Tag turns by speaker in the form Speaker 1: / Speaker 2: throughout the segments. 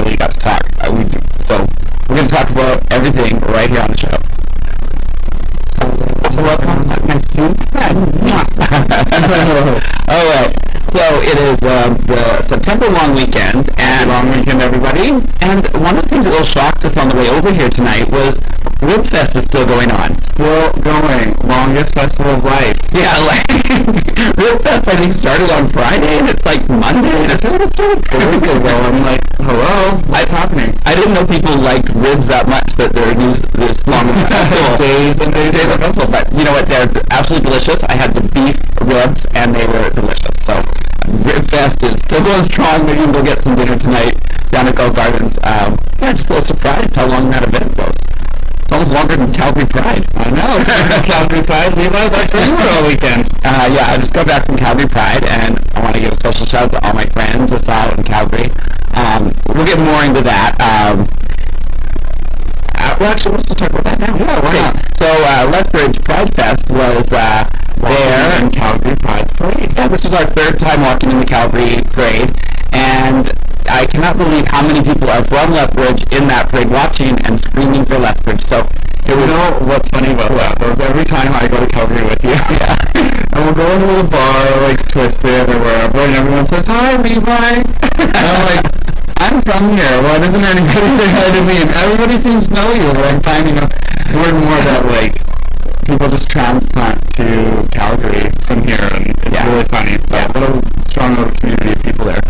Speaker 1: finally got to talk. So we're going to talk about everything right here on the show. So welcome, my soup. All right. So it is the September long weekend, and long weekend, everybody. And one of the things that really shocked us on the way over here tonight was Rib Fest is still going on. Still going. Longest festival of life. Yeah, like Rib Fest I think started on Friday, and it's like Monday. And it started a week ago. I'm like, hello, what's happening? I didn't know people liked ribs that much that there is this long festival. Days and days of festival. But you know what? They're absolutely delicious. I had the beef ribs, and they were delicious. So Rib Fest is still going strong. Maybe we'll get some dinner tonight down at Gulf Gardens. Yeah, just a little surprised how long that event goes. It's almost longer than Calgary Pride. I know. Calgary Pride, Levi, that's where you were all weekend. Yeah, I just got back from Calgary Pride, and I want to give a special shout out to all my friends that's out in Calgary. We'll get more into that. Well, actually, let's just talk about that now. Yeah, why not? So, Lethbridge Pride Fest was there in Calgary Pride's parade. Yeah, this was our third time walking in the Calgary parade, and I cannot believe how many people are from Lethbridge in that parade watching and screaming for Lethbridge. So it was. You know what's funny about that? Was every time I go to Calgary with you, and we'll go into the bar, like Twisted or wherever, and everyone says, "Hi, Levi," and I'm like, I'm from here. Why doesn't anybody say hi to me? And everybody seems to know you. But I'm finding out more and more that like people just transplant to Calgary from here, and it's really funny. But what a strong little community of people there.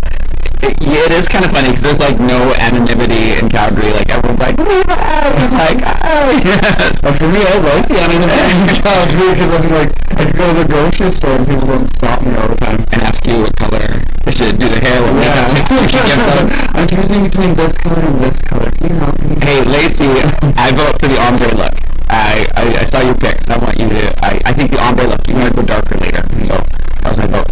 Speaker 1: It is kind of funny because there's like no anonymity in Calgary. Like everyone's like, Levi! I'm like, oh yes. But for me, I like the anonymity in Calgary because I'm like, I could go to the grocery store and people don't stop me all the time and ask you what color they should do the hair. What I'm choosing between this color and this color. Can you help me? Hey, Lacey, I vote for the ombre look. I saw your pics. I want you to. I think the ombre look. You can always go darker later. So that was my vote.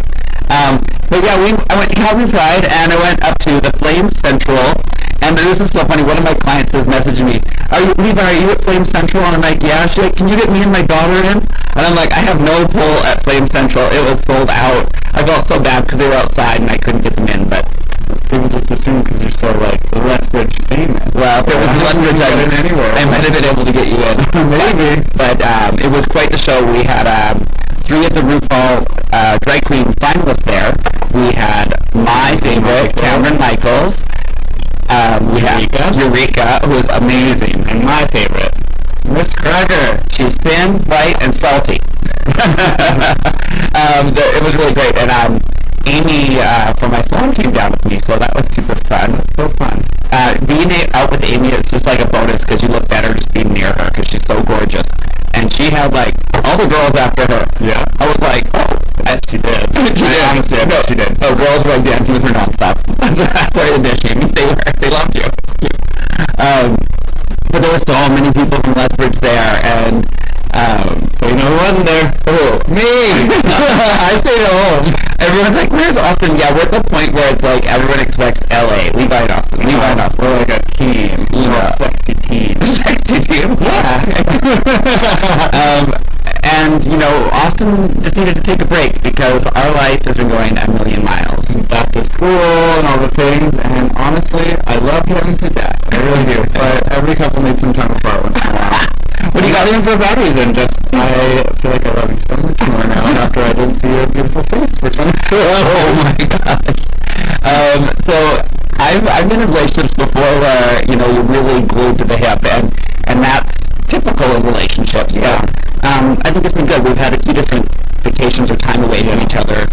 Speaker 1: But yeah, I went to Calgary Pride, and I went up to the Flame Central, and this is so funny. One of my clients is messaging me, Levi, are you at Flame Central? And I'm like, yeah. She's like, can you get me and my daughter in? And I'm like, I have no pull at Flame Central. It was sold out. I felt so bad because they were outside, and I couldn't get them in, but people just assume because you're so, like, Lethbridge famous. Well, if it was Lethbridge, I might have been able to get you in. Maybe. But it was quite the show. We had 3 of the RuPaul drag queen finalists there. We had my favorite, Cameron Michaels. We had Eureka, who was amazing. And my favorite, Miss Cracker. She's thin, white, and salty. It was really great. And Amy from my salon came down with me, so that was super fun. It was so fun. Being out with Amy is just like a bonus because you look better just being near her because she's so gorgeous. And she had like all the girls after her. Yeah. I was like, oh. She did. Honestly, I bet she did. Oh, girls were like dancing with her nonstop. Sorry to dish, Amy. They loved you. It's cute. But there were so many people from Lethbridge there, and but you know who wasn't there? Oh, me! I stayed at home. Everyone's like, where's Austin? Yeah, we're at the point where it's like everyone expects LA. Levi and Austin. Levi and Austin. We're like a team. You know, sexy team. Sexy team? Yeah. And, you know, Austin just needed to take a break because our life has been going a million miles. Back to school and all the things, and honestly, I love him to death. I really do. But every couple needs some time apart once in a while. What do you got in for that reason? Just, I feel like I love you so much more now after I didn't see your beautiful face for 24 hours. Oh my gosh. So, I've been in relationships before where, you know, you're really glued to the hip, and that's typical in relationships. Yeah. I think it's been good. We've had a few different vacations or time away from each other.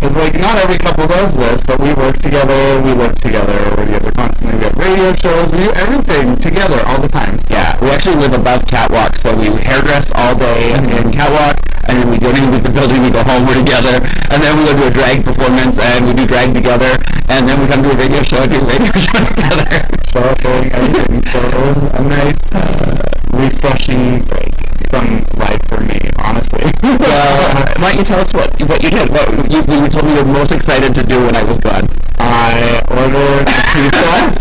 Speaker 1: It's like, not every couple does this, but we work together, we live together, we're constantly, we have radio shows, we do everything together all the time. So. Yeah, we actually live above Catwalk, so we hairdress all day in Catwalk, and then we don't even leave the building, we go home, we're together, and then we go to a drag performance, and we do drag together, and then we come to a radio show and do a radio show together. Shopping, everything. So it was a nice, refreshing break from life for me, honestly. Well, why don't you tell us what you did? What you told me you were most excited to do when I was gone. I ordered a pizza,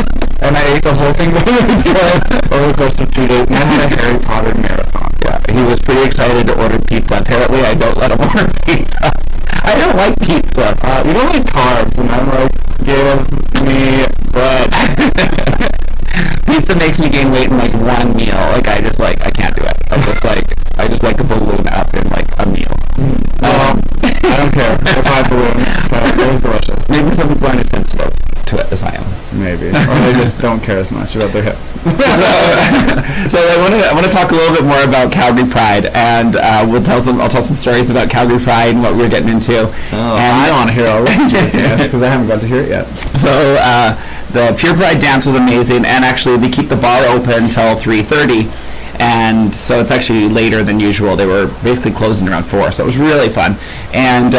Speaker 1: and I ate the whole thing by myself over the course of 2 days, and I had a Harry Potter marathon. Yeah, he was pretty excited to order pizza. Apparently, I don't let him order pizza. I don't like pizza. You don't like carbs, and I'm like, give me bread. makes me gain weight in like one meal. Like I can't do it. I just like a balloon up in like a meal.
Speaker 2: I don't care if I balloon. It was delicious.
Speaker 1: Maybe some people aren't as sensitive to it as I am.
Speaker 2: Maybe, or they just don't care as much about their hips.
Speaker 1: So I want to talk a little bit more about Calgary Pride, and I'll tell some stories about Calgary Pride and what we're getting into.
Speaker 2: I want to hear all the juiciness because I haven't got to hear it yet.
Speaker 1: So the Pure Pride dance was amazing, and actually they keep the bar open till 3:30. And so it's actually later than usual. They were basically closing around 4, so it was really fun. And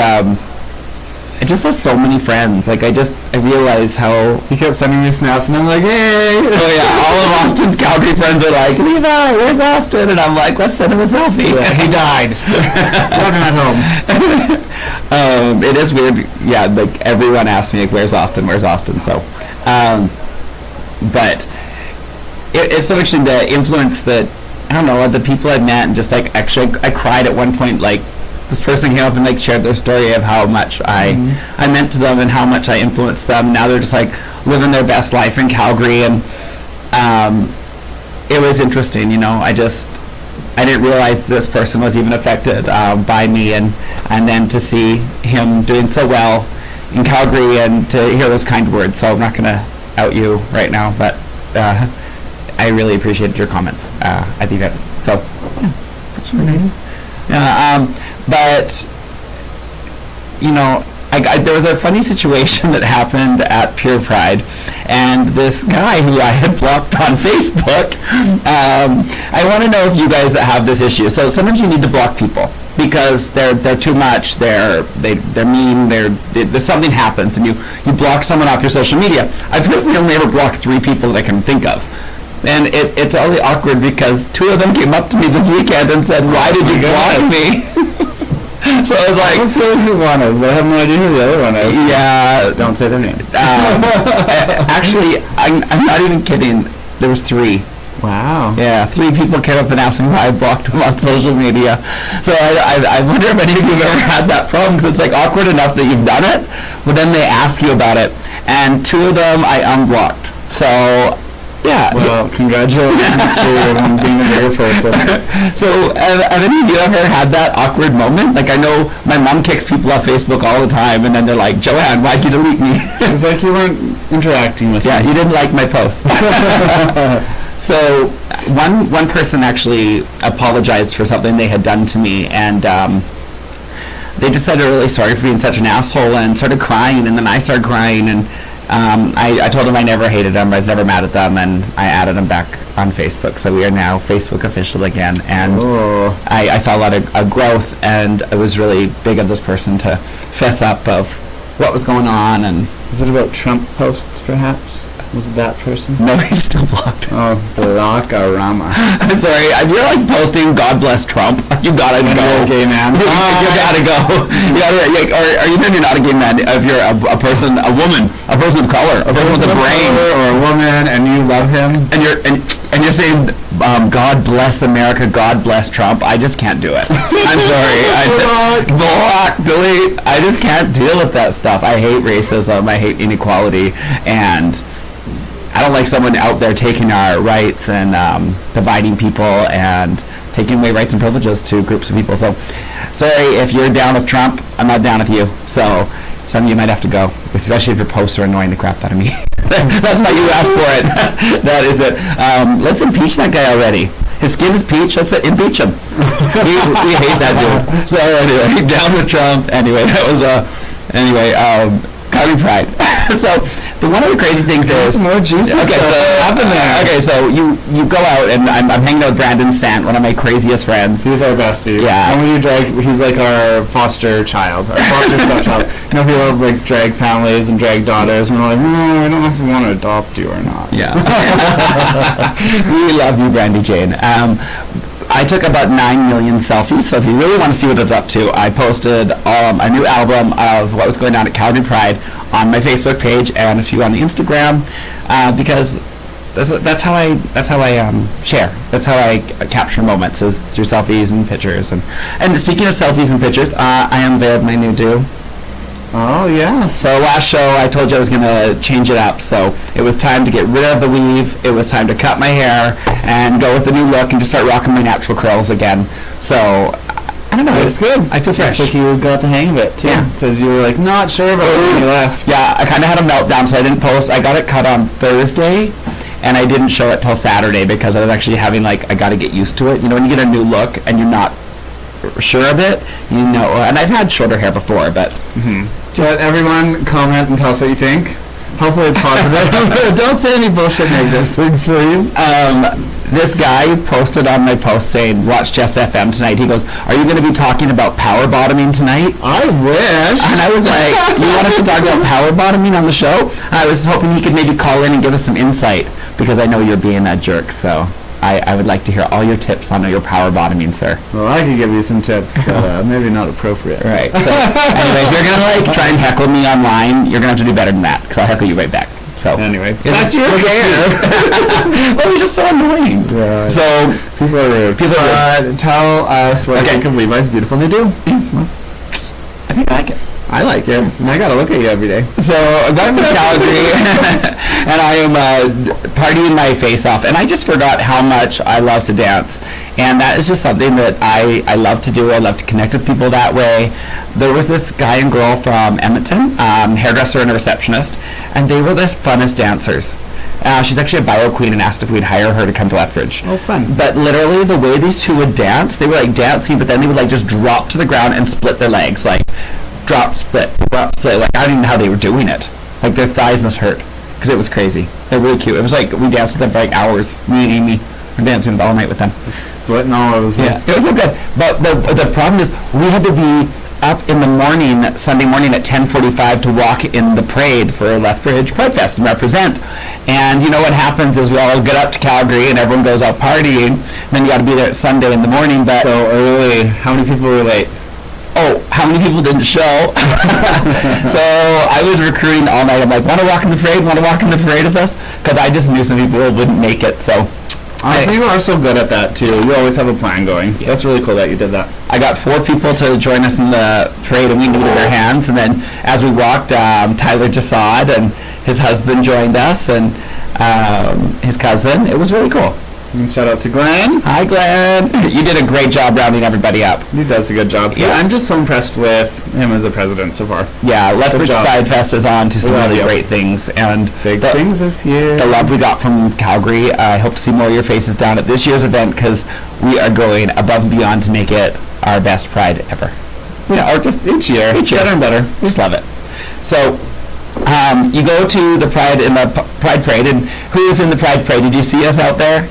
Speaker 1: I just lost so many friends. Like I realized how
Speaker 2: He kept sending me snaps, and I'm like, hey!
Speaker 1: oh yeah, all of Austin's Calgary friends are like, Levi, where's Austin? And I'm like, let's send him a selfie.
Speaker 2: Yeah, he died. Left him at home.
Speaker 1: It is weird. Yeah, like everyone asks me like, where's Austin? Where's Austin? So, but it's so interesting the influence that, I don't know, the people I've met, and just like actually I cried at one point. Like this person came up and like shared their story of how much I meant to them and how much I influenced them. Now they're just like living their best life in Calgary, and it was interesting. You know, I didn't realize this person was even affected by me, and then to see him doing so well in Calgary and to hear those kind words. So I'm not gonna out you right now, but I really appreciated your comments. I think that so. Yeah, that's really nice. But you know, there was a funny situation that happened at Pure Pride, and this guy who I had blocked on Facebook. I want to know if you guys have this issue. So sometimes you need to block people because they're too much. They're mean. There's something happens, and you block someone off your social media. I personally only ever blocked 3 people that I can think of. And it's really awkward because 2 of them came up to me this weekend and said, "Why did you block me?" So I was like,
Speaker 2: I don't feel like who one is, but I have no idea who the other one is.
Speaker 1: Yeah.
Speaker 2: Don't say their name.
Speaker 1: Actually, I'm not even kidding. There was 3.
Speaker 2: Wow.
Speaker 1: Yeah, 3 people came up and asked me why I blocked them on social media. So I wonder if any of you have ever had that problem, because it's like awkward enough that you've done it, but then they ask you about it. And 2 of them I unblocked. So, yeah.
Speaker 2: Well, congratulations on being a bigger person.
Speaker 1: So, have any of you ever had that awkward moment? Like, I know my mom kicks people off Facebook all the time, and then they're like, "Joanne, why'd you delete me?"
Speaker 2: It's like you weren't interacting with me.
Speaker 1: Yeah, you didn't like my post. So one person actually apologized for something they had done to me, and they just said they're really sorry for being such an asshole, and started crying, and then I started crying, and I told them I never hated them, I was never mad at them, and I added them back on Facebook. So we are now Facebook official again, and I saw a lot of growth, and it was really big of this person to fess up of what was going on. And
Speaker 2: is it about Trump posts, perhaps? Was it that person?
Speaker 1: No, he's still blocked.
Speaker 2: Oh, Blockarama.
Speaker 1: I'm sorry. If you're like posting "God bless Trump," you gotta go.
Speaker 2: You're a gay man.
Speaker 1: You gotta go. Or even if you're not a gay man, if you're a person, a woman, a person of color, a person with a brain,
Speaker 2: or a woman, and you love him,
Speaker 1: and you're saying, "God bless America, God bless Trump," I just can't do it. I'm sorry. Block, delete. I just can't deal with that stuff. I hate racism. I hate inequality, and I don't like someone out there taking our rights and dividing people and taking away rights and privileges to groups of people. So, sorry if you're down with Trump. I'm not down with you. So, some of you might have to go, especially if your posts are annoying the crap out of me. That's why you asked for it. That is it. Let's impeach that guy already. His skin is peach. Let's impeach him. we hate that dude. So anyway, down with Trump. Anyway, that was Calgary Pride. So one of the crazy things is
Speaker 2: some more juicy stuff happened there.
Speaker 1: Okay, so you go out, and I'm hanging out with Brandon Sant, one of my craziest friends.
Speaker 2: He's our bestie.
Speaker 1: Yeah.
Speaker 2: And when you drag, he's like our foster child, our foster stepchild. You know, we love like drag families and drag daughters, and we're like, no, we don't know if we want to adopt you or not.
Speaker 1: Yeah. We love you, Brandy Jane. I took about 9 million selfies, so if you really want to see what it's up to, I posted a new album of what was going on at Calgary Pride on my Facebook page and a few on the Instagram, because that's how I share. That's how I capture moments, is through selfies and pictures. And speaking of selfies and pictures, I unveiled my new do.
Speaker 2: Oh, yes.
Speaker 1: So last show I told you I was going to change it up. So it was time to get rid of the weave. It was time to cut my hair and go with the new look and just start rocking my natural curls again. So I don't know.
Speaker 2: It's good.
Speaker 1: I feel fresh.
Speaker 2: It's like you got the hang of it, too.
Speaker 1: Yeah.
Speaker 2: Because you were, like, not sure about it when you left.
Speaker 1: Yeah, I kind of had a meltdown, so I didn't post. I got it cut on Thursday, and I didn't show it till Saturday because I was actually having, like, I got to get used to it. You know, when you get a new look and you're not sure of it, you know, and I've had shorter hair before, but...
Speaker 2: But everyone, comment and tell us what you think. Hopefully it's positive. Don't say any bullshit negative things, please.
Speaker 1: This guy posted on my post saying, watch Jess FM tonight. He goes, are you going to be talking about power bottoming tonight?
Speaker 2: I wish.
Speaker 1: And I was like, you want us to talk about power bottoming on the show? I was hoping he could maybe call in and give us some insight, because I know you're being a jerk, so I would like to hear all your tips on your power bottoming, sir.
Speaker 2: Well, I could give you some tips, but maybe not appropriate.
Speaker 1: Right. So anyway, if you're going to like try and heckle me online, you're going to have to do better than that, because I'll heckle you right back. So
Speaker 2: anyway,
Speaker 1: that's your hair. Well, you're just so annoying.
Speaker 2: Yeah.
Speaker 1: So
Speaker 2: people are rude. Tell us what you think of Levi's beautiful new do.
Speaker 1: I think I like it.
Speaker 2: I like it. And I gotta look at you every day.
Speaker 1: So I'm going to Calgary, and I am partying my face off. And I just forgot how much I love to dance. And that is just something that I love to do. I love to connect with people that way. There was this guy and girl from Edmonton, hairdresser and a receptionist, and they were the funnest dancers. She's actually a bio queen and asked if we'd hire her to come to Lethbridge.
Speaker 2: Oh, fun.
Speaker 1: But literally the way these two would dance, they were like dancing, but then they would like just drop to the ground and split their legs. Like drop, split, drop, split. Like I don't even know how they were doing it. Like their thighs must hurt because it was crazy. They're really cute. It was like we danced with them for like hours. Me and Amy were dancing all night with them.
Speaker 2: Splitting all over the place.
Speaker 1: Yeah, it was so good. But the problem is we had to be up in the morning, Sunday morning at 10:45 to walk in the parade for Lethbridge Pride Fest and represent. And you know what happens is we all get up to Calgary and everyone goes out partying. And then you got to be there at Sunday in the morning. But
Speaker 2: so early. How many people were late?
Speaker 1: Oh, how many people didn't show? So I was recruiting all night. I'm like, want to walk in the parade? Want to walk in the parade with us? Because I just knew some people wouldn't make it. So.
Speaker 2: Honestly, you are so good at that too. You always have a plan going. Yeah. That's really cool that you did that.
Speaker 1: I got 4 people to join us in the parade, and we needed their hands. And then as we walked, Tyler Jasad and his husband joined us, and his cousin. It was really cool.
Speaker 2: And shout out to Glenn.
Speaker 1: Hi, Glenn. You did a great job rounding everybody up.
Speaker 2: He does a good job.
Speaker 1: Yeah.
Speaker 2: I'm just so impressed with him as a president so far.
Speaker 1: Yeah, Lethbridge Pride Fest is on to some really great things. And
Speaker 2: big things this year.
Speaker 1: The love we got from Calgary. I hope to see more of your faces down at this year's event because we are going above and beyond to make it our best Pride ever.
Speaker 2: Yeah, or just each year. Better and better.
Speaker 1: We just love it. So, you go to the Pride in the Pride Parade, and who is in the Pride Parade? Did you see us out there?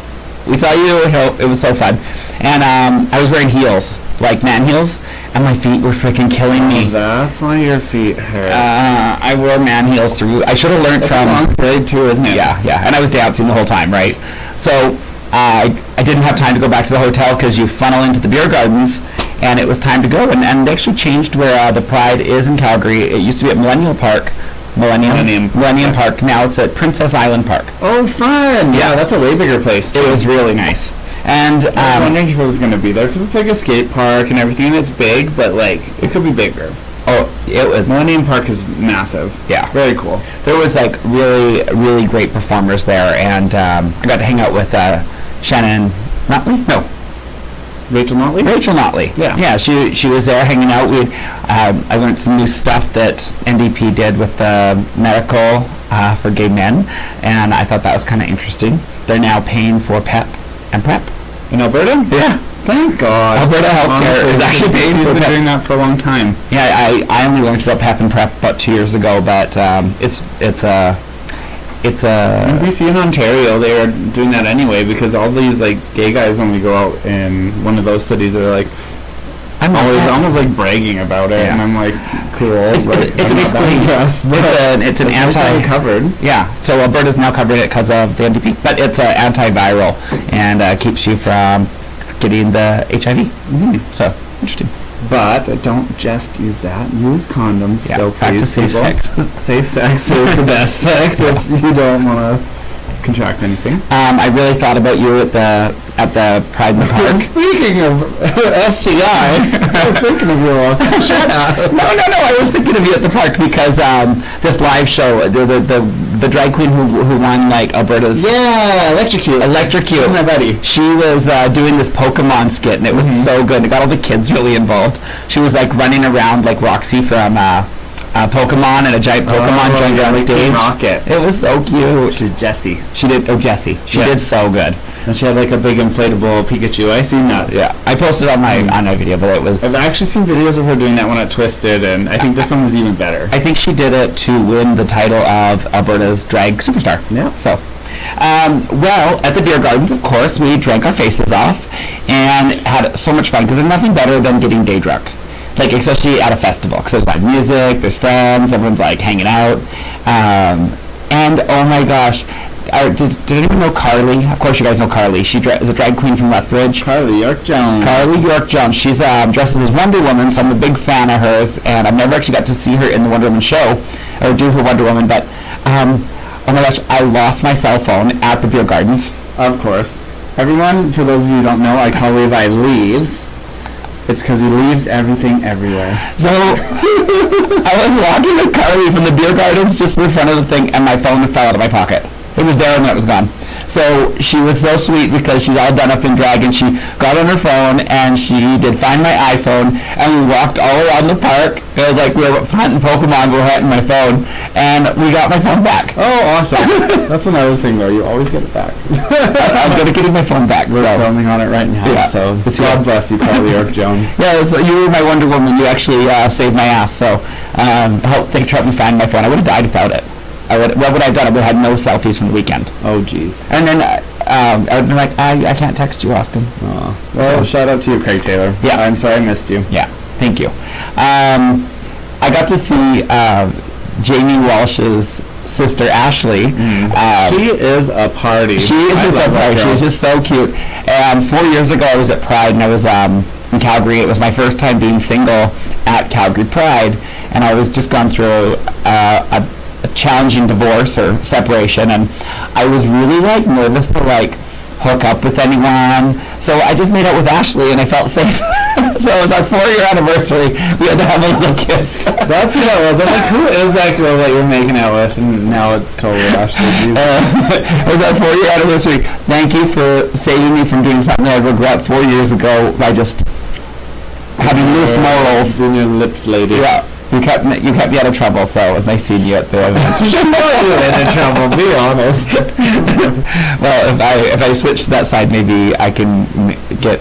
Speaker 1: We saw you. It was so fun. And I was wearing heels, like man heels, and my feet were freaking killing me.
Speaker 2: That's why your feet hurt.
Speaker 1: I wore man heels through. I should have learned from...
Speaker 2: That's a long parade too, isn't it?
Speaker 1: Yeah, yeah. And I was dancing the whole time, right? So I didn't have time to go back to the hotel because you funnel into the beer gardens, and it was time to go. And they actually changed where the Pride is in Calgary. It used to be at Millennium Park. Millennium Park. Now it's at Princess Island Park.
Speaker 2: Oh, fun! Yeah, that's a way bigger place, too.
Speaker 1: It was really nice. And
Speaker 2: I was wondering if it was going to be there, because it's like a skate park and everything, and it's big, but, like, it could be bigger.
Speaker 1: Oh, it was...
Speaker 2: Millennium Park is massive.
Speaker 1: Yeah.
Speaker 2: Very cool.
Speaker 1: There was, like, really, really great performers there, and I got to hang out with Shannon Notley? No.
Speaker 2: Rachel Notley?
Speaker 1: Rachel Notley.
Speaker 2: Yeah.
Speaker 1: Yeah, she was there hanging out. I learned some new stuff that NDP did with the medical for gay men, and I thought that was kind of interesting. They're now paying for PEP and PrEP.
Speaker 2: In Alberta?
Speaker 1: Yeah.
Speaker 2: Thank God.
Speaker 1: Alberta Healthcare is actually paying for
Speaker 2: PEP. He's been
Speaker 1: PEP.
Speaker 2: doing that for a long time.
Speaker 1: Yeah, I only learned about PEP and PrEP about 2 years ago, but it's a...
Speaker 2: In BC and Ontario, they are doing that anyway because all these like gay guys, when we go out in one of those cities, are like, I'm always almost like bragging about it, and I'm like, cool.
Speaker 1: It's an
Speaker 2: anti-covered.
Speaker 1: Yeah, so Alberta's now covering it because of the NDP, but it's antiviral and keeps you from getting the HIV. Mm-hmm. So interesting.
Speaker 2: But don't just use that. Use condoms.
Speaker 1: Yeah,
Speaker 2: still,
Speaker 1: practice safe sex.
Speaker 2: Safe sex is the best sex if you don't want to contract anything.
Speaker 1: I really thought about you at the at the Pride in the Park.
Speaker 2: Speaking of STIs, I was thinking of you, Austin. Shut up.
Speaker 1: No, I was thinking of you at the park because this live show, the drag queen who won like Alberta's
Speaker 2: Electrocute. My buddy.
Speaker 1: She was doing this Pokemon skit, and it was so good. It got all the kids really involved. She was like running around like Roxy from Pokemon, and a giant Pokemon joined her on stage.
Speaker 2: Rocket.
Speaker 1: It was so cute.
Speaker 2: She's Jessie.
Speaker 1: She did so good.
Speaker 2: And she had like a big inflatable Pikachu. I seen that.
Speaker 1: Yeah, I posted on my video, but it was.
Speaker 2: I've actually seen videos of her doing that one at Twisted, and I think this one was even better.
Speaker 1: I think she did it to win the title of Alberta's drag superstar.
Speaker 2: Yeah.
Speaker 1: So, well, at the beer gardens, of course, we drank our faces off and had so much fun because there's nothing better than getting day drunk. Like, especially at a festival, because there's live music, there's friends, everyone's like hanging out, and oh my gosh. Did anyone know Carly? Of course you guys know Carly. She is a drag queen from Lethbridge.
Speaker 2: Carly York Jones.
Speaker 1: She's dresses as Wonder Woman, so I'm a big fan of hers, and I've never actually got to see her in the Wonder Woman show, or do her Wonder Woman, but, oh my gosh, I lost my cell phone at the beer gardens.
Speaker 2: Of course. Everyone, for those of you who don't know, I call Levi Leaves. It's because he leaves everything everywhere.
Speaker 1: So, I was walking with Carly from the beer gardens just in the front of the thing, and my phone fell out of my pocket. It was there and then it was gone. So she was so sweet because she's all done up in drag, and she got on her phone and she did find my iPhone, and we walked all around the park. It was like we were hunting Pokemon, we were hunting my phone, and we got my phone back.
Speaker 2: Oh, awesome. That's another thing though, you always get it back.
Speaker 1: I'm going to get my phone back.
Speaker 2: We're filming on it right now,
Speaker 1: yeah.
Speaker 2: So God bless you, Carly York Jones.
Speaker 1: Yeah, so you were my Wonder Woman. You actually saved my ass, so thanks for helping me find my phone. I would have died without it. What would I have done? I would have had no selfies from the weekend.
Speaker 2: Oh, jeez.
Speaker 1: And then I would have been like, I can't text you, Austin.
Speaker 2: Oh. Well, shout out to you, Craig Taylor.
Speaker 1: Yeah.
Speaker 2: I'm sorry I missed you.
Speaker 1: Yeah, thank you. I got to see Jamie Walsh's sister, Ashley.
Speaker 2: She is a party.
Speaker 1: She is just so cute. And 4 years ago, I was at Pride, and I was in Calgary. It was my first time being single at Calgary Pride, and I was just gone through a challenging divorce or separation, and I was really like nervous to like hook up with anyone, so I just made out with Ashley and I felt safe. So it was our 4-year anniversary. We had to have a little kiss.
Speaker 2: That's who that was. I'm like, who is that girl that you're making out with? And now it's totally Ashley.
Speaker 1: It was our 4-year anniversary. Thank you for saving me from doing something I regret 4 years ago by just having loose morals.
Speaker 2: In your lips, lady.
Speaker 1: Yeah. You kept me out of trouble, so it was nice seeing you at the event.
Speaker 2: You know you were in trouble, be honest.
Speaker 1: Well, if I switch to that side, maybe I can get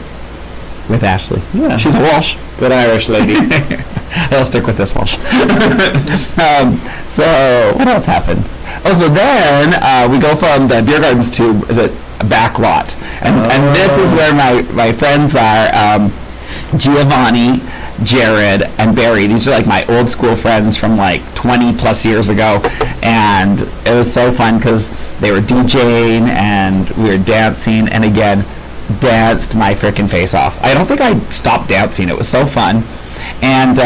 Speaker 1: with Ashley.
Speaker 2: Yeah.
Speaker 1: She's a Walsh.
Speaker 2: Good Irish lady.
Speaker 1: I'll stick with this Walsh. So, what else happened? Oh, so then we go from the beer gardens to, is it a back lot? And this is where my friends are, Giovanni, Jared, and Barry. These are like my old school friends from like 20 plus years ago, and it was so fun because they were DJing and we were dancing, and again, danced my freaking face off. I don't think I stopped dancing. It was so fun. And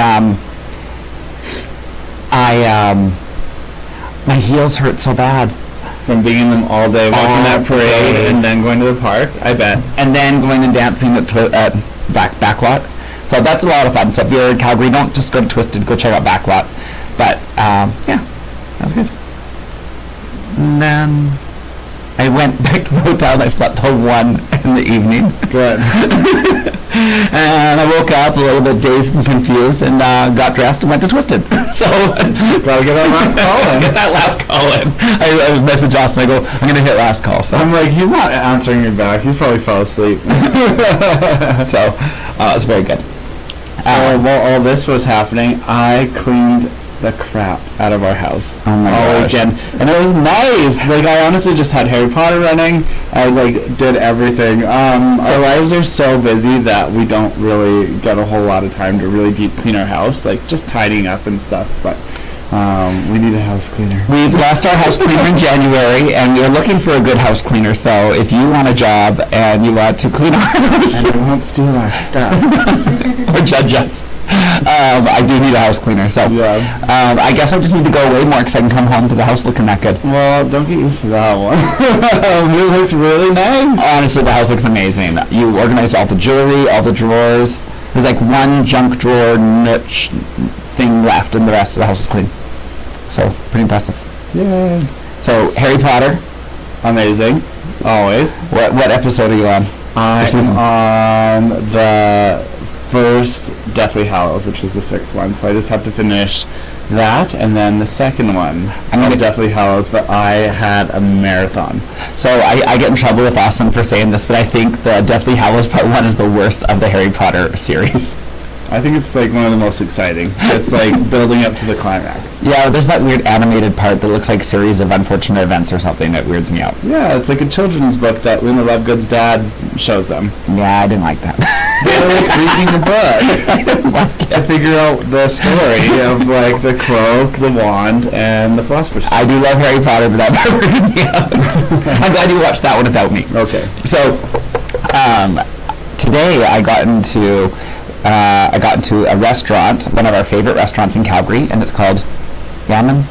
Speaker 1: my heels hurt so bad
Speaker 2: from being in them all day, walking that parade, and then going to the park, I bet.
Speaker 1: And then going and dancing at Backlot. So that's a lot of fun. So if you're in Calgary, don't just go to Twisted, go check out Backlot. But, yeah, that was good. And then I went back to the hotel and I slept till 1 in the evening.
Speaker 2: Good.
Speaker 1: And I woke up a little bit dazed and confused and got dressed and went to Twisted. So
Speaker 2: gotta get that last call in.
Speaker 1: Get that last call in. I messaged Austin. I go, I'm gonna hit last call. So
Speaker 2: I'm like, he's not answering me back. He's probably fell asleep.
Speaker 1: So it's very good.
Speaker 2: So while all this was happening, I cleaned the crap out of our house
Speaker 1: all
Speaker 2: weekend, and it was nice. Like, I honestly just had Harry Potter running. I did everything. Our lives are so busy that we don't really get a whole lot of time to really deep clean our house, like just tidying up and stuff. But we need a house cleaner.
Speaker 1: We've lost our house cleaner in January, and we're looking for a good house cleaner. So if you want a job and you want to clean our house
Speaker 2: and won't steal our stuff
Speaker 1: or judge us, I do need a house cleaner, so I guess I just need to go away more because I can come home to the house looking that good.
Speaker 2: Well, don't get used to that one. It looks really nice.
Speaker 1: Honestly, the house looks amazing. You organized all the jewelry, all the drawers. There's like one junk drawer niche thing left, and the rest of the house is clean. So, pretty impressive.
Speaker 2: Yay.
Speaker 1: So, Harry Potter.
Speaker 2: Amazing. Always.
Speaker 1: What episode are you on?
Speaker 2: I'm on the first Deathly Hallows, which is the 6th one, so I just have to finish that, and then the second one. I'm on Deathly Hallows, but I had a marathon.
Speaker 1: So I get in trouble with Austin for saying this, but I think the Deathly Hallows Part 1 is the worst of the Harry Potter series.
Speaker 2: I think it's like one of the most exciting. It's like building up to the climax.
Speaker 1: Yeah, there's that weird animated part that looks like a series of unfortunate events or something that weirds me out.
Speaker 2: Yeah, it's like a children's book that Luna Lovegood's dad shows them.
Speaker 1: Yeah, I didn't like that.
Speaker 2: They're like reading a book to figure out the story of like the cloak, the wand, and the Philosopher's Stone.
Speaker 1: I do love Harry Potter, but that part weirded me out. I'm glad you watched that one without me.
Speaker 2: Okay.
Speaker 1: So, today I got into a restaurant, one of our favorite restaurants in Calgary, and it's called Ramen?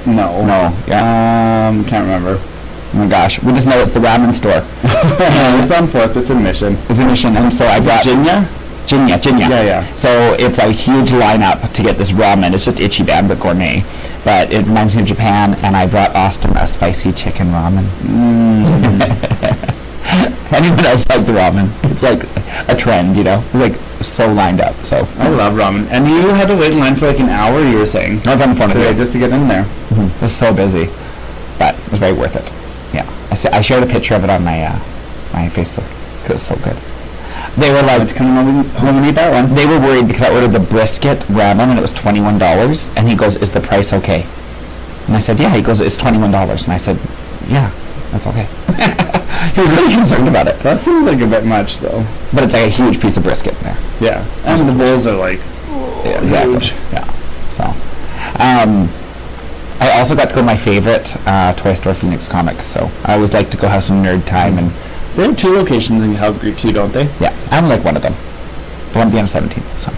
Speaker 2: No.
Speaker 1: Yeah.
Speaker 2: Can't remember.
Speaker 1: Oh my gosh. We just know it's the ramen store.
Speaker 2: It's on 4th. It's in Mission.
Speaker 1: It's a Mission, and so I got...
Speaker 2: Jinya?
Speaker 1: Jinya.
Speaker 2: Yeah.
Speaker 1: So it's a huge lineup to get this ramen. It's just Ichiban, but gourmet. But it reminds me of Japan, and I brought Austin a spicy chicken ramen. Anyone else like the ramen? It's like a trend, you know? It's like so lined up, so.
Speaker 2: I love ramen. And you had to wait in line for like an hour, you were saying?
Speaker 1: I was on the phone today.
Speaker 2: Just to get in there.
Speaker 1: Mm-hmm. It was so busy. But it was very worth it. Yeah. I shared a picture of it on my my Facebook because it's so good. They were like,
Speaker 2: come home and eat that one.
Speaker 1: They were worried because I ordered the brisket ramen and it was $21. And he goes, is the price okay? And I said, yeah. He goes, it's $21. And I said, yeah, that's okay. He was really concerned about it.
Speaker 2: That seems like a bit much, though.
Speaker 1: But it's like a huge piece of brisket there.
Speaker 2: Yeah. And the bowls are like
Speaker 1: huge. Yeah. So, I also got to go to my favorite Toy Store Phoenix Comics. So I always like to go have some nerd time. And
Speaker 2: they have 2 locations in Calgary too, don't they?
Speaker 1: Yeah. I don't like one of them. The one at the end of 17th.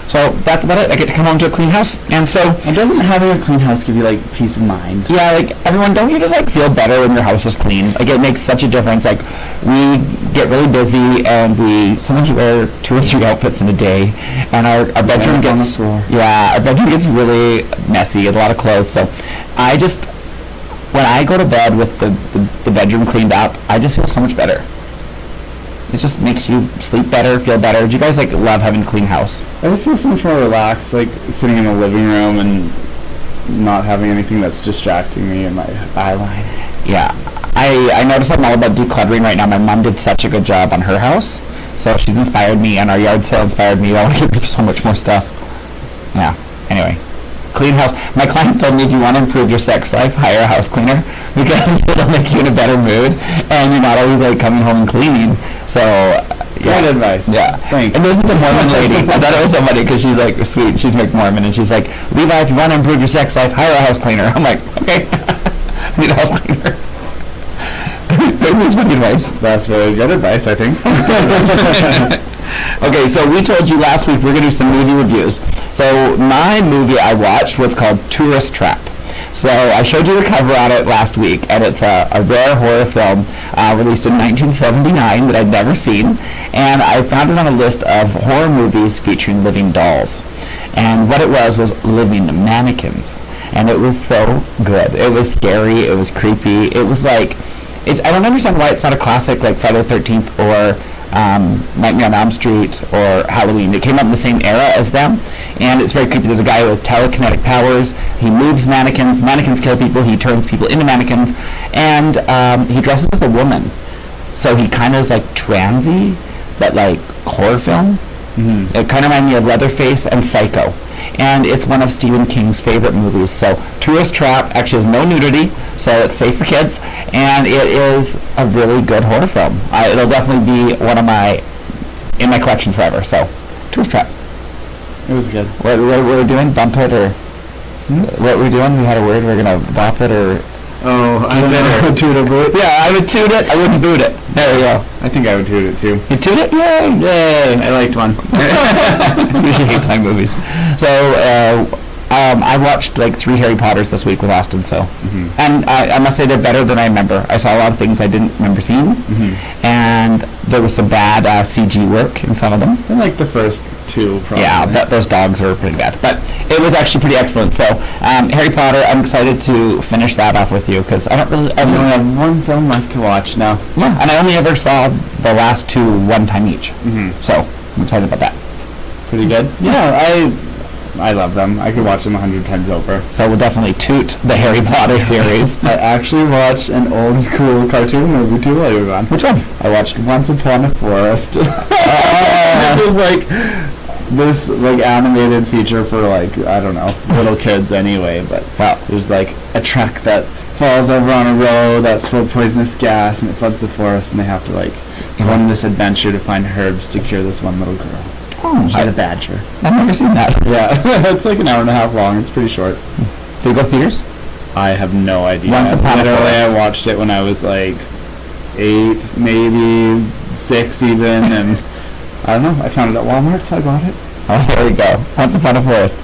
Speaker 1: So that's about it. I get to come home to a clean house, and so...
Speaker 2: And doesn't having a clean house give you, like, peace of mind?
Speaker 1: Yeah, like, everyone, don't you just, like, feel better when your house is clean? Like, it makes such a difference. Like, we get really busy, and we sometimes wear 2 or 3 outfits in a day, and our bedroom gets... Yeah, our bedroom gets really messy, and a lot of clothes, so I just... When I go to bed with the bedroom cleaned up, I just feel so much better. It just makes you sleep better, feel better. Do you guys, like, love having a clean house?
Speaker 2: I just feel so much more relaxed, like, sitting in the living room and not having anything that's distracting me in my eye line.
Speaker 1: Yeah. I noticed I'm all about decluttering right now. My mom did such a good job on her house, so she's inspired me, and our yard sale inspired me. I want to get rid of so much more stuff. Yeah. Anyway. Clean house. My client told me if you want to improve your sex life, hire a house cleaner because it'll make you in a better mood and you're not always like coming home and cleaning. So,
Speaker 2: yeah. Great advice.
Speaker 1: Yeah.
Speaker 2: Thanks.
Speaker 1: And this is a Mormon lady. I thought it was somebody because she's like sweet. She's Mormon and she's like, Levi, if you want to improve your sex life, hire a house cleaner. I'm like, okay. I need a house cleaner. That's good advice.
Speaker 2: That's very good advice, I think.
Speaker 1: Okay, so we told you last week we're going to do some movie reviews. So my movie I watched was called Tourist Trap. So I showed you the cover on it last week, and it's a rare horror film released in 1979 that I'd never seen. And I found it on a list of horror movies featuring living dolls. And what it was living mannequins. And it was so good. It was scary. It was creepy. It was like... I don't understand why it's not a classic like Friday the 13th or Nightmare on Elm Street or Halloween. It came out in the same era as them, and it's very creepy. There's a guy with telekinetic powers. He moves mannequins. Mannequins kill people. He turns people into mannequins, and he dresses as a woman. So he kind of is like transy, but like horror film. Mm-hmm. It kind of reminded me of Leatherface and Psycho. And it's one of Stephen King's favorite movies. So Tourist Trap actually has no nudity, so it's safe for kids. And it is a really good horror film. It'll definitely be in my collection forever. So Tourist Trap.
Speaker 2: It was good.
Speaker 1: What were we doing? Bump it or... What were we doing? We had a word. We were going to bop it or...
Speaker 2: Oh, I don't know. Toot or boot?
Speaker 1: Yeah, I would toot it. I wouldn't boot it. There we go.
Speaker 2: I think I would toot it too.
Speaker 1: You toot it? Yay!
Speaker 2: Yay! I liked one.
Speaker 1: Usually hate time movies. So I watched like 3 Harry Potters this week with Austin. So, and I must say they're better than I remember. I saw a lot of things I didn't remember seeing, and there was some bad CG work in some of them.
Speaker 2: I like the first 2, probably.
Speaker 1: Yeah, those dogs are pretty bad, but it was actually pretty excellent. So, Harry Potter, I'm excited to finish that off with you because I only
Speaker 2: have one film left to watch now.
Speaker 1: Yeah, and I only ever saw the last 2 one time each. So I'm excited about that.
Speaker 2: Pretty good. Yeah, I love them. I could watch them 100 times over.
Speaker 1: So we'll definitely toot the Harry Potter series.
Speaker 2: I actually watched an old school cartoon movie too while you were gone.
Speaker 1: Which one?
Speaker 2: I watched Once Upon a Forest. It was like this animated feature for I don't know, little kids anyway, but there's a truck that falls over on a road that's full of poisonous gas and it floods the forest and they have to go on this adventure to find herbs to cure this one little girl.
Speaker 1: Oh,
Speaker 2: She's a badger.
Speaker 1: I've never seen that.
Speaker 2: Yeah, it's like an hour and a half long. It's pretty short.
Speaker 1: Did it go theaters?
Speaker 2: I have no idea.
Speaker 1: Once Upon a Forest.
Speaker 2: I watched it when I was 8, maybe 6 even, and I don't know. I found it at Walmart, so I bought it.
Speaker 1: Oh, there we go. Once Upon a Forest.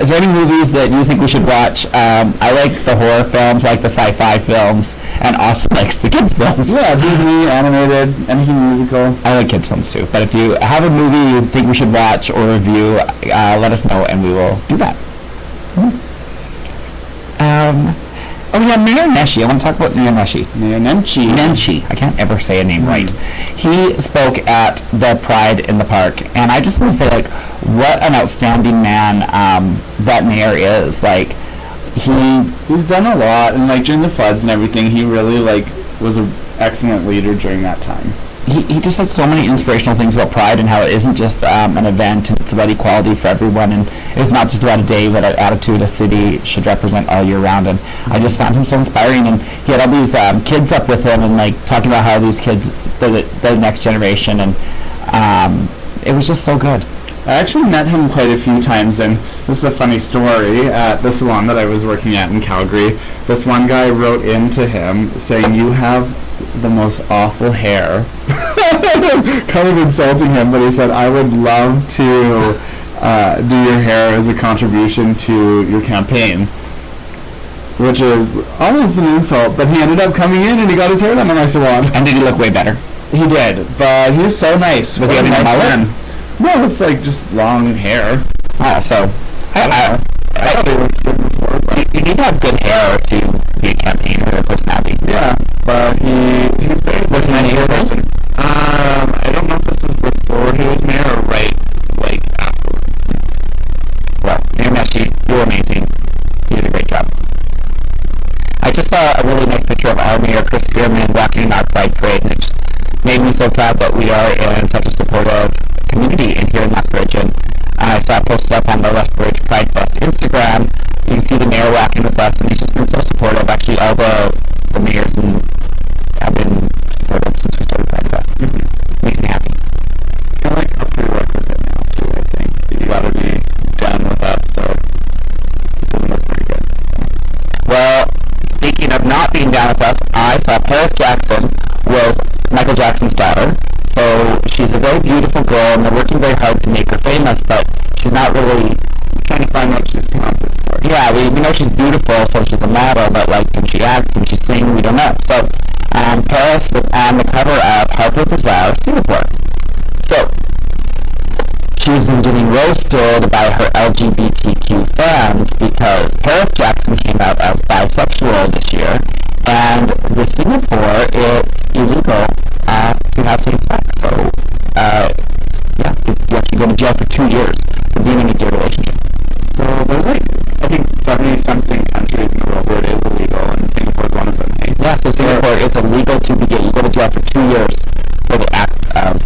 Speaker 1: Is there any movies that you think we should watch? I like the horror films, like the sci-fi films, and Austin likes the kids films.
Speaker 2: Yeah, Disney, animated, anything musical.
Speaker 1: I like kids films too. But if you have a movie you think we should watch or review, let us know and we will do that. Mayor Nenshi. I want to talk about Mayor Nenshi.
Speaker 2: Mayor Nenshi.
Speaker 1: Nenshi. I can't ever say a name right. He spoke at the Pride in the Park, and I just want to say, what an outstanding man that mayor is. He's
Speaker 2: done a lot, and during the floods and everything, he really was an excellent leader during that time.
Speaker 1: He just said so many inspirational things about Pride and how it isn't just an event, and it's about equality for everyone, and it's not just about a day, but an attitude a city should represent all year round. And I just found him so inspiring, and he had all these kids up with him and talking about how these kids, the next generation, and it was just so good.
Speaker 2: I actually met him quite a few times, and this is a funny story. At the salon that I was working at in Calgary, this one guy wrote into him saying, "You have the most awful hair." Kind of insulting him, but he said, "I would love to do your hair as a contribution to your campaign," which is almost an insult, but he ended up coming in and he got his hair done in my salon.
Speaker 1: And did he look way better?
Speaker 2: He did, but he's so nice.
Speaker 1: Was he having a mullet?
Speaker 2: No, it's just long hair.
Speaker 1: So I thought he looked good before, but you need to have good hair to be a campaigner or a personality.
Speaker 2: Yeah, but he's very
Speaker 1: was he an mayor person?
Speaker 2: I don't know if this was before he was mayor or right afterwards.
Speaker 1: Well, Mayor Nenshi, you're amazing. You did a great job. I just saw a really nice picture of our mayor, Chris Spearman, walking in our Pride Parade, and it just made me so proud that we are in such a supportive community in here in Lethbridge. And I saw it posted up on the Lethbridge Pride Fest Instagram. You can see the mayor walking with us, and he's just been so supportive. Actually, all the mayors have been supportive since we started Pride Fest. Makes me happy.
Speaker 2: It's kind of like a prerequisite now, too, I think. You gotta be down with us, so it doesn't look pretty good.
Speaker 1: Well, speaking of not being down with us, I saw Paris Jackson was Michael Jackson's daughter. So she's a very beautiful girl, and they're working very hard to make her famous, but she's not really
Speaker 2: trying to find what she's talented for.
Speaker 1: Yeah, we know she's beautiful, so she's a model, but can she act, can she sing, we don't know. So Paris was on the cover of Harper's Bazaar, Singapore. So she's been getting roasted by her LGBTQ fans because Paris Jackson came out as bisexual this year, and with Singapore, it's illegal to have same sex. So, you actually go to jail for 2 years for being in a gay relationship.
Speaker 2: So there's I think 70-something countries in the world where it is illegal, and Singapore is one of them. Hey?
Speaker 1: Yeah, so Singapore, it's illegal to be gay. You go to jail for 2 years for the act of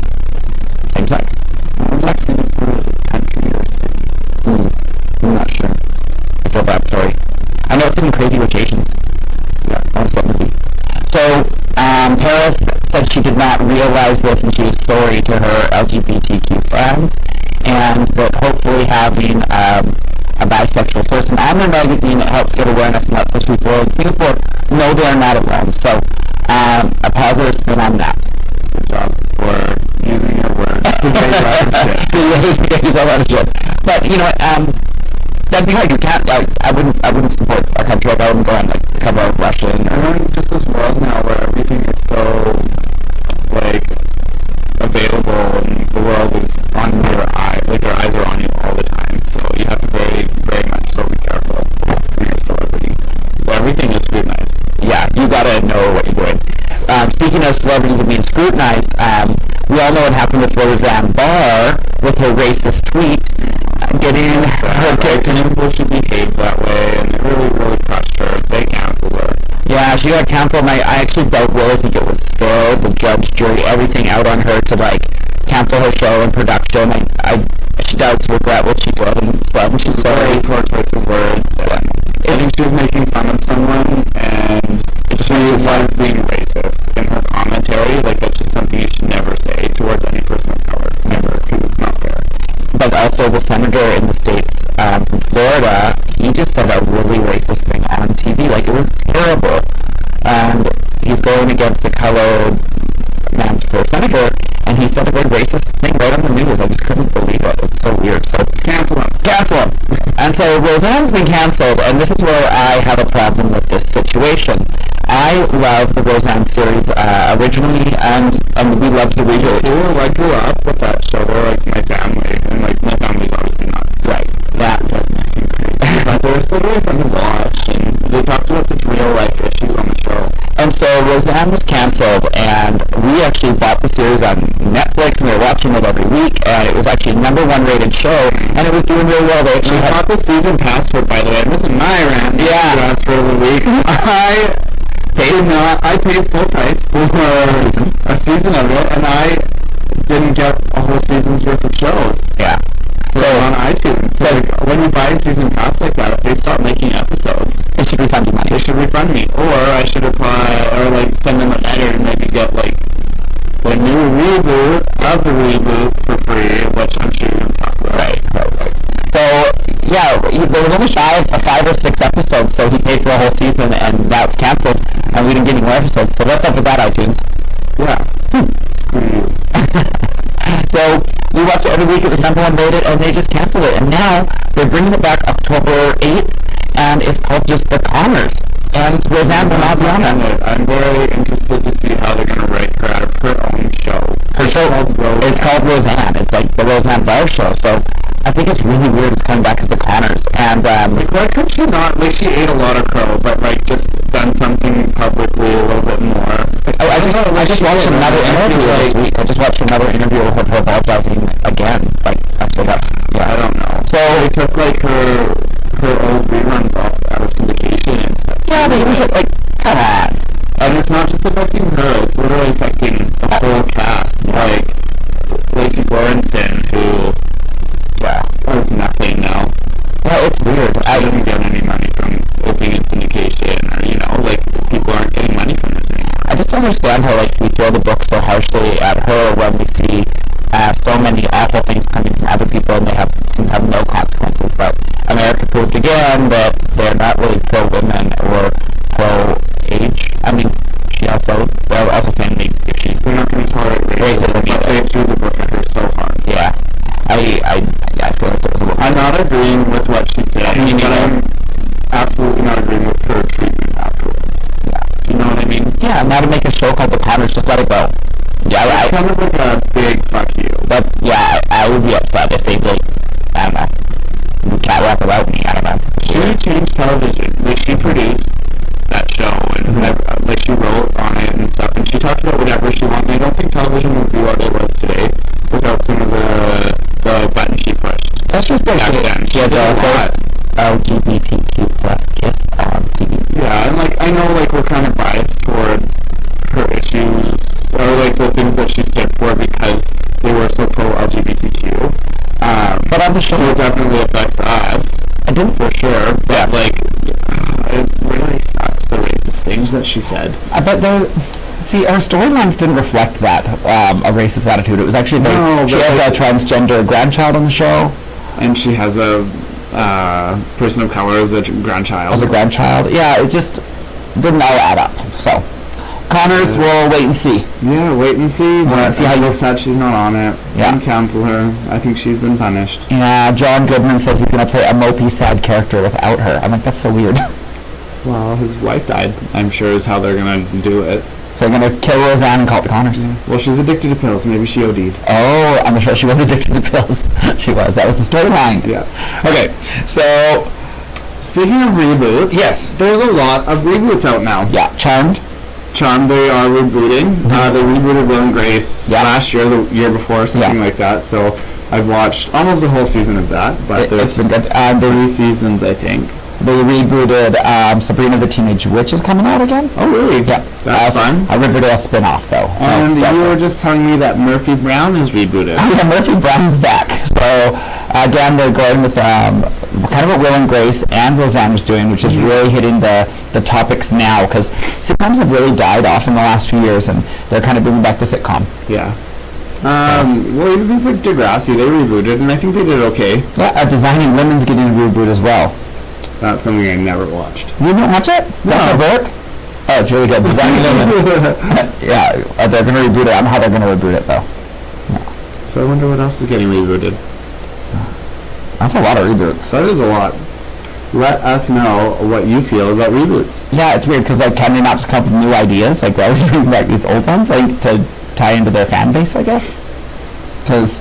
Speaker 1: same sex.
Speaker 2: I don't know if Singapore is a country or a city.
Speaker 1: I'm not sure. I feel bad, sorry. I know it's in Crazy Rich Asians. Yeah, that's what movie. So, Paris said she did not realize this, and she was sorry to her LGBTQ friends, and that hopefully having a bisexual person on their magazine. It helps get awareness and lets those people in Singapore know they are not alone. So a positive spin on that.
Speaker 2: Good job for using your words to make
Speaker 1: a lot of shit. But you know what? That'd be hard. You can't. I wouldn't support a country like I wouldn't go on like the cover of Russian.
Speaker 2: We're in just this world now where everything is so like available, and the world is on your eye. Like your eyes are on you all the time. So you have to very, very much so be careful when you're a celebrity. So everything is scrutinized.
Speaker 1: Yeah, you gotta know what you're doing. Speaking of celebrities and being scrutinized, we all know what happened with Roseanne Barr with her racist tweet, getting her character.
Speaker 2: She behaved that way, and it really, really crushed her. They canceled her.
Speaker 1: Yeah, she got canceled, and I actually don't really think it was fair. The judge, jury, everything out on her to like cancel her show and production. She does regret what she did, and she's sorry.
Speaker 2: Poor choice of words. I think she was making fun of someone, and she was being racist in her commentary. Like, that's just something you should never say towards any person of color. Never, because it's not fair.
Speaker 1: But also the senator in the States from Florida, he just said a really racist thing on TV. Like, it was terrible. And he's going against a colored man for senator, and he said a very racist thing right on the news. I just couldn't believe it. It's so weird. So
Speaker 2: cancel him.
Speaker 1: Cancel him. And so Roseanne's been canceled, and this is where I have a problem with this situation. I love the Roseanne series originally, and we loved the reboot.
Speaker 2: I grew up with that show, like my family, and like my family's obviously not
Speaker 1: right.
Speaker 2: That but they were still really fun to watch, and they talked about such real life issues on the show.
Speaker 1: And so Roseanne was canceled, and we actually bought the series on Netflix, and we were watching it every week, and it was actually #1 rated show, and it was doing really well. They actually
Speaker 2: bought the season pass for it, by the way. This is my rant.
Speaker 1: Yeah.
Speaker 2: For the week. I paid full price for a season of it, and I didn't get a whole season's worth of shows.
Speaker 1: Yeah.
Speaker 2: So on iTunes. So like, when you buy a season pass like that, if they start making episodes,
Speaker 1: they should refund you money.
Speaker 2: They should refund me, or I should apply, or like send them a letter and maybe get like the new reboot of the reboot for free, which I'm sure you're going to talk about.
Speaker 1: Right. So yeah, there was only 5 or 6 episodes, so he paid for a whole season, and now it's canceled, and we didn't get any more episodes. So what's up with that, iTunes?
Speaker 2: Yeah. Screw you.
Speaker 1: So we watch it every week. It was #1 rated, and they just canceled it. And now they're bringing it back October 8th, and it's called just The Connors. And Roseanne's an on it.
Speaker 2: I'm very interested to see how they're going to write her out of her own show.
Speaker 1: Her show, it's called Roseanne. It's like the Roseanne Barr show. So I think it's really weird it's coming back as The Connors. And
Speaker 2: like, why could she not? Like, she ate a lot of crow, but like just done something publicly a little bit more.
Speaker 1: I just watched another interview this week. I just watched another interview with her apologizing again. Like after that. Yeah,
Speaker 2: I don't know.
Speaker 1: So
Speaker 2: they took like her old reruns off out of syndication and stuff.
Speaker 1: Yeah, they even took like, come on.
Speaker 2: And it's not just affecting her; it's literally affecting the whole cast. Like Lacey Goranson, who does nothing now.
Speaker 1: Well, it's weird.
Speaker 2: I didn't get any money from it being in syndication, or like people aren't getting money from this anymore.
Speaker 1: I just don't understand how like we throw the book so harshly at her when we see so many awful things coming from other people, and they seem to have no consequences. But America proved again that they're not really pro-women or pro-age. I mean, they're also saying
Speaker 2: they're not going to tolerate racism, but they threw the book at her so hard.
Speaker 1: Yeah. I feel like it was a little...
Speaker 2: I'm not agreeing with what she said, but I'm absolutely not agreeing with her treatment afterwards.
Speaker 1: Yeah.
Speaker 2: You know what I mean?
Speaker 1: Yeah, now to make a show called The Connors, just let it go. Yeah,
Speaker 2: it's kind of like a big fuck you.
Speaker 1: But, yeah, I would be upset if they, like, I don't know, cat rap about me, I don't know.
Speaker 2: She changed television. Like, she produced that show, and like, she wrote on it and stuff, and she talked about whatever she wanted. I don't think television would be what it was today without some of the buttons she pushed.
Speaker 1: That's just back then. She had the first LGBTQ plus kiss on TV.
Speaker 2: Yeah, and like, I know like we're kind of biased towards her issues, or like the things that she stood for because they were so pro-LGBTQ.
Speaker 1: But on the show,
Speaker 2: so it definitely affects us.
Speaker 1: I do,
Speaker 2: for sure. But like, it really sucks, the racist things that she said.
Speaker 1: But see, our storylines didn't reflect that, a racist attitude. It was actually she has a transgender grandchild on the show.
Speaker 2: And she has a person of color as a grandchild.
Speaker 1: As a grandchild. Yeah, it just didn't all add up. So, Connors, we'll wait and see.
Speaker 2: Yeah, wait and see. But
Speaker 1: see how
Speaker 2: you said she's not on it.
Speaker 1: Yeah.
Speaker 2: And cancel her. I think she's been punished.
Speaker 1: Yeah, John Goodman says he's going to play a mopey, sad character without her. I'm like, that's so weird.
Speaker 2: Well, his wife died, I'm sure, is how they're going to do it.
Speaker 1: So they're going to kill Roseanne and call it Connors.
Speaker 2: Yeah. Well, she's addicted to pills. Maybe she OD'd.
Speaker 1: Oh, I'm sure she was addicted to pills. She was. That was the storyline.
Speaker 2: Yeah.
Speaker 1: Okay, so...
Speaker 2: Speaking of reboots,
Speaker 1: yes,
Speaker 2: there's a lot of reboots out now.
Speaker 1: Yeah, Charmed,
Speaker 2: they are rebooting. They rebooted Will and Grace last year, the year before, something like that. So I've watched almost a whole season of that, but
Speaker 1: it's been good.
Speaker 2: 3 seasons, I think.
Speaker 1: They rebooted Sabrina the Teenage Witch is coming out again.
Speaker 2: Oh, really?
Speaker 1: Yeah.
Speaker 2: That's fun.
Speaker 1: A Riverdale spin-off, though.
Speaker 2: And you were just telling me that Murphy Brown is rebooted.
Speaker 1: Oh, yeah, Murphy Brown's back. So, again, they're going with kind of what Will and Grace and Roseanne was doing, which is really hitting the topics now, because sitcoms have really died off in the last few years, and they're kind of bringing back the sitcom.
Speaker 2: Yeah. Well, even things like Degrassi, they rebooted, and I think they did okay.
Speaker 1: Yeah, Designing Women's getting a reboot as well.
Speaker 2: That's something I never watched.
Speaker 1: You didn't watch it?
Speaker 2: No.
Speaker 1: Dr. Burke? Oh, it's really good. Designing Women. Yeah, they're going to reboot it. I don't know how they're going to reboot it, though. No.
Speaker 2: So I wonder what else is getting rebooted.
Speaker 1: That's a lot of reboots.
Speaker 2: That is a lot. Let us know what you feel about reboots.
Speaker 1: Yeah, it's weird, because, like, can they not just come up with new ideas? Like, they always bring back these old ones, like, to tie into their fan base, I guess? Because,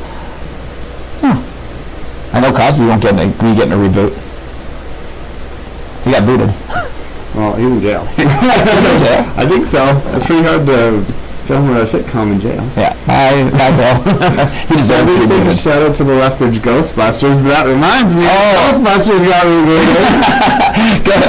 Speaker 1: I know Cosby won't be getting a reboot. He got booted.
Speaker 2: Well, he's in jail.
Speaker 1: He's in jail?
Speaker 2: I think so. It's pretty hard to film a sitcom in jail.
Speaker 1: Yeah, I will. He deserves to be booted.
Speaker 2: Shout out to the Lethbridge Ghostbusters, but that reminds me, Ghostbusters got rebooted.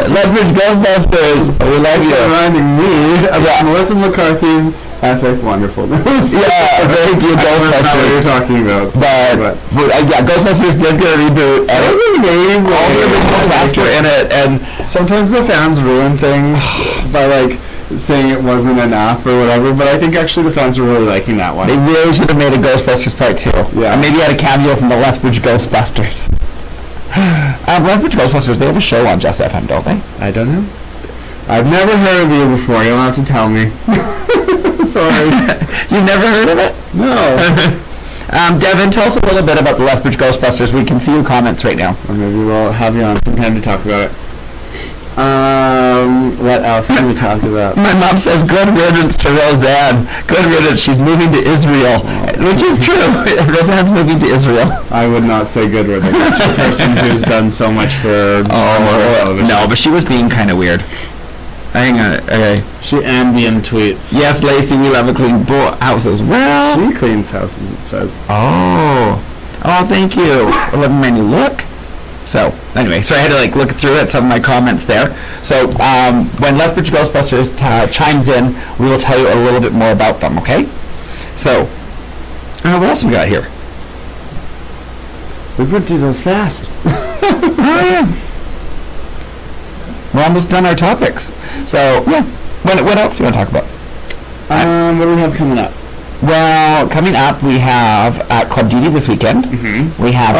Speaker 1: Lethbridge Ghostbusters, we love you.
Speaker 2: Reminding me of Melissa McCarthy's epic wonderfulness.
Speaker 1: Yeah, thank you, Ghostbusters.
Speaker 2: I don't know what you're talking about.
Speaker 1: But yeah, Ghostbusters did get a reboot.
Speaker 2: It was amazing.
Speaker 1: All the original cast were in it, and
Speaker 2: sometimes the fans ruin things by like saying it wasn't enough or whatever, but I think actually the fans are really liking that one.
Speaker 1: They really should have made a Ghostbusters Part 2.
Speaker 2: Yeah.
Speaker 1: And maybe had a cameo from the Lethbridge Ghostbusters. Lethbridge Ghostbusters, they have a show on Just FM, don't they?
Speaker 2: I don't know. I've never heard of you before. You'll have to tell me. Sorry.
Speaker 1: You've never heard of it?
Speaker 2: No.
Speaker 1: Devin, tell us a little bit about the Lethbridge Ghostbusters. We can see your comments right now.
Speaker 2: Or maybe we'll have you on sometime to talk about it. What else can we talk about?
Speaker 1: My mom says, good riddance to Roseanne. Good riddance. She's moving to Israel. Which is true. Roseanne's moving to Israel.
Speaker 2: I would not say good riddance to a person who's done so much for television.
Speaker 1: No, but she was being kind of weird. Hang on. Okay.
Speaker 2: She ambient tweets.
Speaker 1: Yes, Lacey, we love a clean house as well.
Speaker 2: She cleans houses, it says.
Speaker 1: Oh, thank you. 11 menu look. So, anyway, so I had to look through at some of my comments there. So, when Lethbridge Ghostbusters chimes in, we will tell you a little bit more about them, okay? So, what else we got here?
Speaker 2: We went through those fast.
Speaker 1: Oh, yeah. We're almost done our topics. So, yeah. What else do you want to talk about?
Speaker 2: What do we have coming up?
Speaker 1: Well, coming up, we have Club Didi this weekend. Mm-hmm. We have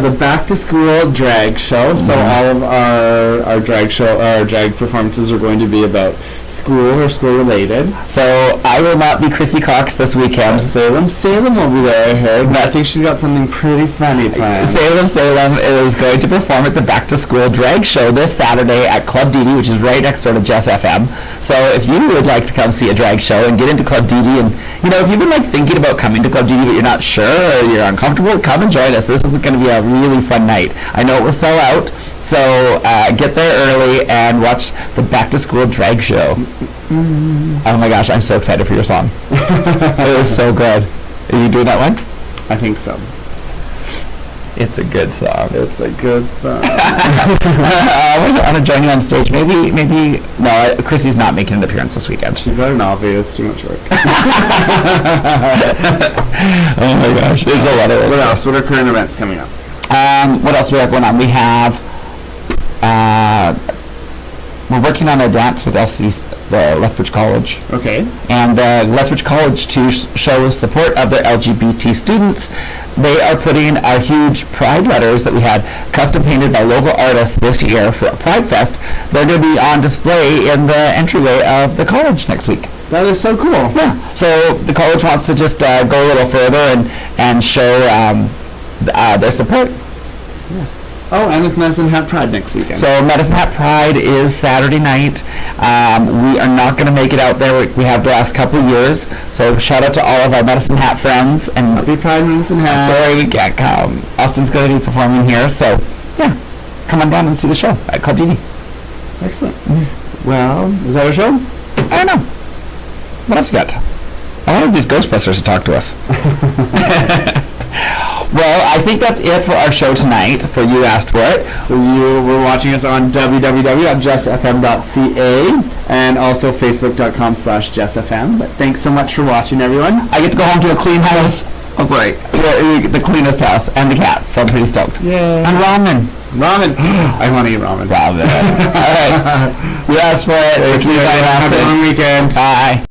Speaker 2: the back to school drag show. Mm-hmm. So all of our drag performances are going to be about school or school related.
Speaker 1: So I will not be Chrissy Cox this weekend.
Speaker 2: Salem will be there, I heard. But I think she's got something pretty funny planned.
Speaker 1: Salem is going to perform at the back to school drag show this Saturday at Club Didi, which is right next door to Jess FM. So if you would like to come see a drag show and get into Club Didi, and if you've been thinking about coming to Club Didi but you're not sure or you're uncomfortable, come and join us. This is going to be a really fun night. I know it will sell out, so get there early and watch the back to school drag show. Mm-hmm. Oh my gosh, I'm so excited for your song. It was so good. Are you doing that one?
Speaker 2: I think so.
Speaker 1: It's a good song.
Speaker 2: It's a good song.
Speaker 1: I want to join you on stage. Maybe. No, Chrissy's not making an appearance this weekend.
Speaker 2: She better not be. It's too much work.
Speaker 1: Oh my gosh, there's a lot of work.
Speaker 2: What else? What are current events coming up?
Speaker 1: What else do we have going on? We have we're working on a dance with the Lethbridge College.
Speaker 2: Okay.
Speaker 1: And Lethbridge College, to show support of their LGBT students, they are putting our huge Pride letters that we had custom painted by local artists this year for Pride Fest. They're going to be on display in the entryway of the college next week.
Speaker 2: That is so cool.
Speaker 1: Yeah. So the college wants to just go a little further and show their support.
Speaker 2: Yes. Oh, and it's Medicine Hat Pride next weekend.
Speaker 1: So Medicine Hat Pride is Saturday night. We are not going to make it out there. We have the last couple of years. So shout out to all of our Medicine Hat friends. And
Speaker 2: Happy Pride, Medicine Hat.
Speaker 1: Sorry we can't come. Austin's going to be performing here. So yeah, come on down and see the show at Club DD.
Speaker 2: Excellent. Well, is that our show?
Speaker 1: I don't know. What else you got? I wanted these Ghostbusters to talk to us. Well, I think that's it for our show tonight, for You Asked For It.
Speaker 2: So you were watching us on www.jessfm.ca and also facebook.com/jessfm. But thanks so much for watching, everyone.
Speaker 1: I get to go home to a clean house. I was like, the cleanest house, and the cats, so I'm pretty stoked.
Speaker 2: Yay.
Speaker 1: And ramen.
Speaker 2: Ramen. I want to eat ramen.
Speaker 1: Ramen. All right. You Asked For It.
Speaker 2: Have a long weekend.
Speaker 1: Bye.